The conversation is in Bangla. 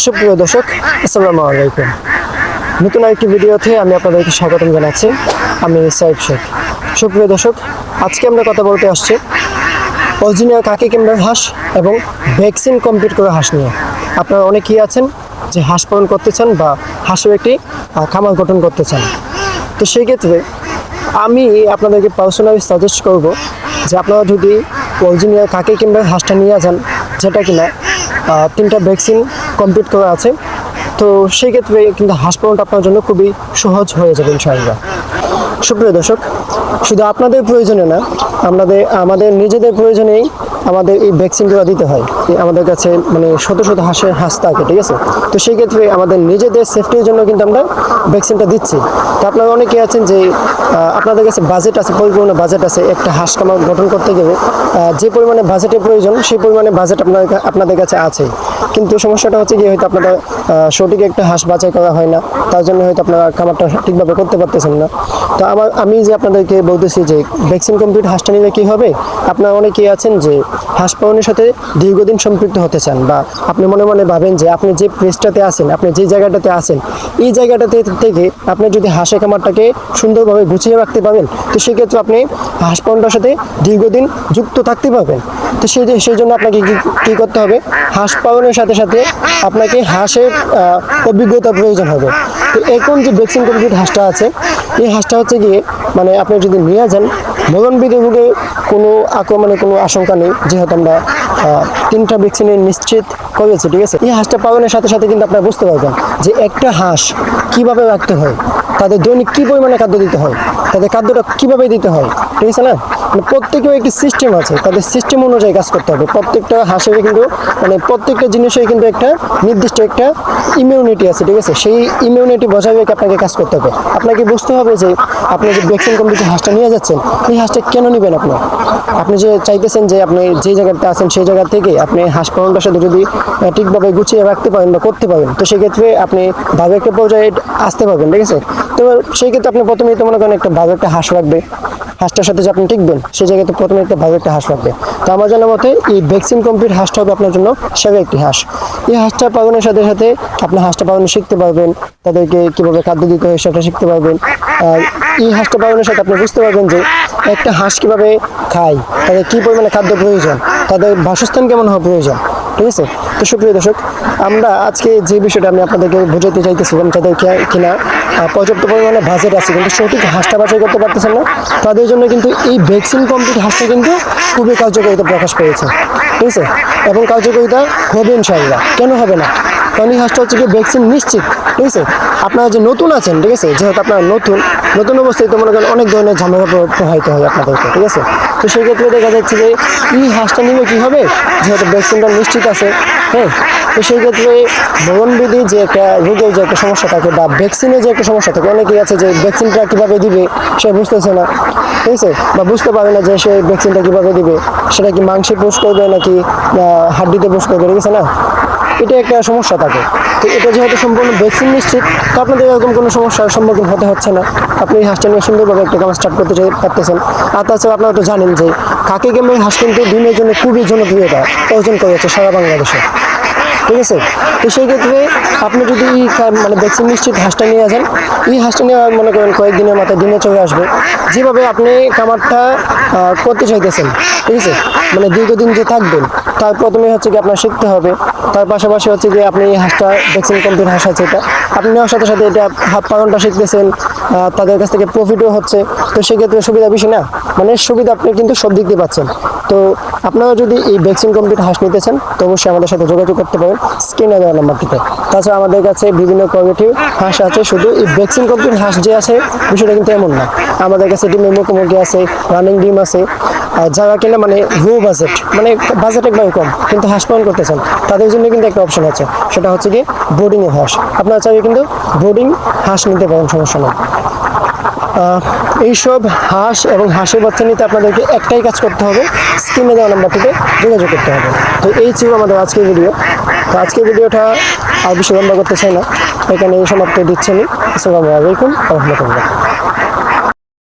সুপ্রিয় দর্শক, আসসালামু আলাইকুম। নতুন একটি ভিডিওতে আমি আপনাদেরকে স্বাগতম জানাচ্ছি। আমি সাইফ শেখ। সুপ্রিয় দর্শক, আজকে আমরা কথা বলতে আসছি অরিজিনাল কাকি ক্যামেরার হাঁস এবং ভ্যাকসিন কমপ্লিট করা হাঁস নিয়ে। আপনারা অনেকেই আছেন যে হাঁস পালন করতে চান বা হাঁসের একটি খামার গঠন করতে চান। তো সেই ক্ষেত্রে আমি আপনাদেরকে পার্সোনালি সাজেস্ট করব যে আপনারা যদি অরিজিনাল কাকি ক্যামেরার হাঁসটা নিয়ে যান, যেটা কিনা 3টা ভ্যাকসিন কমপ্লিট করা আছে, তো সেই ক্ষেত্রে কিন্তু হাঁস পালনটা আপনার জন্য খুবই সহজ হয়ে যাবে ইনশাআল্লাহ। সুপ্রিয় দর্শক, শুধু আপনাদের প্রয়োজনে না, আমাদের নিজেদের প্রয়োজনেই আমাদের এই ভ্যাকসিনগুলো দিতে হয়। আমাদের কাছে মানে শত শত হাঁস থাকে, ঠিক আছে। তো সেই ক্ষেত্রে আমাদের নিজেদের সেফটির জন্য কিন্তু আমরা ভ্যাকসিনটা দিচ্ছি। তো আপনারা অনেকেই আছেন যে আপনাদের কাছে বাজেট আছে, পরিপূর্ণ বাজেট আছে, একটা হাঁস খামার গঠন করতে গেলে যে পরিমাণে বাজেটের প্রয়োজন সেই পরিমাণে বাজেট আপনাদের কাছে আছে, কিন্তু সমস্যাটা হচ্ছে কি হয়তো আপনারা সঠিক একটা হাঁস বাছাই করা হয় না, তার জন্য হয়তো আপনারা খামারটা ঠিকভাবে করতে পারতেছেন না। তো আমি যে আপনাদেরকে বলতেছি যে ভ্যাকসিন কমপ্লিট হাঁসটা নিলে কী হবে, আপনারা অনেকেই আছেন যে হাঁস পালনের সাথে দীর্ঘদিন সম্পৃক্ত হতে চান, বা আপনি মনে মনে ভাবেন যে আপনি যে প্লেসটাতে আছেন, আপনি যে জায়গাটাতে আছেন, এই জায়গাটাতে থেকে আপনি যদি হাঁসের খামারটাকে সুন্দরভাবে গুছিয়ে রাখতে পারেন, তো সেক্ষেত্রে আপনি হাঁস পালনটার সাথে দীর্ঘদিন যুক্ত থাকতে পারবেন। তো সেই জন্য আপনাকে কী করতে হবে, হাঁস পালনের সাথে সাথে আপনাকে হাঁসের অভিজ্ঞতার প্রয়োজন হবে। তো এখন যে ভ্যাকসিন কমপ্লিট হাঁসটা আছে, এই হাঁসটা হচ্ছে গিয়ে মানে আপনি যদি নিয়ে যান, মরণবিধি রোগে কোনো আক্রমণের কোনো আশঙ্কা নেই, যেহেতু আমরা 3টা ভ্যাকসিনে নিশ্চিত করেছি, ঠিক আছে। এই হাঁসটা পালনের সাথে সাথে কিন্তু আপনারা বুঝতে পারবেন যে একটা হাঁস কীভাবে রাখতে হয়, তাদের দৈনিক কী পরিমাণে খাদ্য দিতে হয়, তাদের খাদ্যটা কীভাবে দিতে হয়, ঠিক আছে না। মানে প্রত্যেকের একটি সিস্টেম আছে, তাদের সিস্টেম অনুযায়ী কাজ করতে হবে। প্রত্যেকটা হাঁসের কিন্তু মানে প্রত্যেকটা জিনিসের কিন্তু একটা নির্দিষ্ট একটা ইমিউনিটি আছে, ঠিক আছে। সেই ইমিউনিটি বজায় রেখে আপনাকে কাজ করতে হবে। আপনাকে বুঝতে হবে যে আপনি যে ভ্যাকসিন কমপ্লিট হাঁসটা নিয়ে যাচ্ছেন, এই হাঁসটা কেন নেবেন আপনি যে চাইতেছেন যে আপনি যে জায়গাতে আছেন সেই জায়গা থেকে আপনি হাঁস পালনটার সাথে যদি ঠিকভাবে গুছিয়ে রাখতে পারেন বা করতে পারেন, তো সেক্ষেত্রে আপনি ভালো একটা পর্যায়ে আসতে পারবেন, ঠিক আছে। তো সেই ক্ষেত্রে আপনি প্রথমেই তো মনে করেন একটা ভালো একটা হাঁস রাখবে, হাঁসটার সাথে যে আপনি টিকবেন সেই জায়গায় তো প্রথমে একটা ভালো একটা হাঁস রাখবে। তো আমার জানার মতে এই ভ্যাকসিন কমপ্লিট হাঁসটা হবে আপনার জন্য সেরা একটি হাঁস। এই হাঁসটা পালনের সাথে সাথে আপনি হাঁসটা পালনে শিখতে পারবেন, তাদেরকে কীভাবে খাদ্য দিতে হয় সেটা শিখতে পারবেন। এই হাঁসটা পালনের সাথে আপনি বুঝতে পারবেন যে একটা হাঁস কীভাবে খায়, তাদের কী পরিমাণে খাদ্য প্রয়োজন, তাদের বাসস্থান কেমন হওয়া প্রয়োজন, ঠিক আছে। তো সুপ্রিয় দর্শক, আমরা আজকে যে বিষয়টা আমি আপনাদেরকে বোঝাতে চাইতেছিলাম, যাদের কিনা পর্যাপ্ত পরিমাণে বাজেট আছে কিন্তু সঠিক হাঁসটা বাছাই করতে পারতেছেন না, তাদের জন্য কিন্তু এই ভ্যাকসিন কমপ্লিট হাঁসটা কিন্তু খুবই কার্যকারিতা প্রকাশ পেয়েছে, ঠিক আছে। এবং কার্যকারিতা হবে ইনশাআল্লাহ। কেন হবে না? কারণ এই হাঁসটা হচ্ছে কি ভ্যাকসিন নিশ্চিত, ঠিক আছে। আপনারা যে নতুন আছেন, ঠিক আছে, যেহেতু আপনারা নতুন অবস্থায় তো মনে করেন অনেক ধরনের ঝামেলা প্রবাহিত হয় আপনাদেরকে, ঠিক আছে। তো সেই ক্ষেত্রে দেখা যাচ্ছে যে এই হাঁসটা নিলে কী হবে, যেহেতু ভ্যাকসিনটা নিশ্চিত আছে, হ্যাঁ। তো সেই ক্ষেত্রে মরণবিধি যে একটা রোগের যে একটা সমস্যা থাকে বা ভ্যাকসিনের যে একটা সমস্যা থাকে, অনেকেই আছে যে ভ্যাকসিনটা কীভাবে দিবে সে বুঝতেছে না, ঠিক আছে, বা বুঝতে পারে না যে সে ভ্যাকসিনটা কীভাবে দিবে, সেটা কি মাংসে পুশ করবে নাকি হাড্ডিতে পুশ করবে, ঠিক আছে না। এটা একটা সমস্যা থাকে। তো এটা যেহেতু সম্পূর্ণ ভ্যাকসিন নিশ্চিত, তো আপনাদের এরকম কোনো সমস্যার সম্মুখীন হচ্ছে না। আপনি এই হাঁসটা নিয়ে সুন্দরভাবে একটা কাজ স্টার্ট করতে পারতেছেন। আর তাছাড়া আপনারা তো জানেন যে কাকি ক্যামেরার হাঁস কিন্তু ডিমের জন্য খুবই জনপ্রিয়তা অর্জন করেছে সারা বাংলাদেশে, ঠিক আছে। তো সেই ক্ষেত্রে আপনি যদি মানে ভ্যাকসিন নিশ্চিত হাঁসটা নিয়ে যান, এই হাঁসটা নিয়ে মনে করেন কয়েকদিনের মাথায় ডিমে চলে আসবে। যেভাবে আপনি খামারটা করতে চাইতেছেন, ঠিক আছে, মানে দীর্ঘদিন যে থাকবেন, তার প্রথমে হচ্ছে কি আপনার শিখতে হবে। তার পাশাপাশি হচ্ছে কি আপনি এই হাঁসটা ভ্যাকসিন কমপ্লিট হাঁস আছে, এটা আপনি নেওয়ার সাথে সাথে এটা হাত পালনটা শিখতেছেন, তাদের কাছ থেকে প্রফিটও হচ্ছে। তো সেক্ষেত্রে সুবিধা বেশি না, মানে সুবিধা আপনি কিন্তু সব দিক দিয়ে পাচ্ছেন। তো আপনারা যদি এই ভ্যাকসিন কমপ্লিট হাঁস নিতে চান, তো অবশ্যই আমাদের সাথে যোগাযোগ করতে পারেন স্ক্রিনে দেওয়া নাম্বারটিতে। তাছাড়া আমাদের কাছে বিভিন্ন কোয়ালিটির হাঁস আছে। শুধু এই ভ্যাকসিন কমপ্লিট হাঁস যে আছে বিষয়টা কিন্তু এমন না, আমাদের কাছে ডিমের মুখোমুখি আছে, রানিং ডিম আছে। আর যারা কিনা মানে লো বাজেট, মানে বাজেট একবার কম কিন্তু হাঁস পালন করতে চান, তাদের জন্য কিন্তু একটা অপশন আছে, সেটা হচ্ছে কি বোর্ডিংয়ের হাঁস। আপনারা চাইলে কিন্তু বোর্ডিং হাঁস নিতে পারেন, সমস্যা নেই। এইসব হাঁস এবং হাঁসের বাচ্চা নিতে আপনাদেরকে একটাই কাজ করতে হবে, স্ক্রিনে দেওয়া নাম্বারটিতে যোগাযোগ করতে হবে। তো এই ছিল আমাদের আজকের ভিডিও। তো আজকের ভিডিওটা আর বেশি লম্বা করতে চাই না, এখানে এই সমাপ্ত দিচ্ছি আমি। আসসালামু আলাইকুম ওয়া রাহমাতুল্লাহ।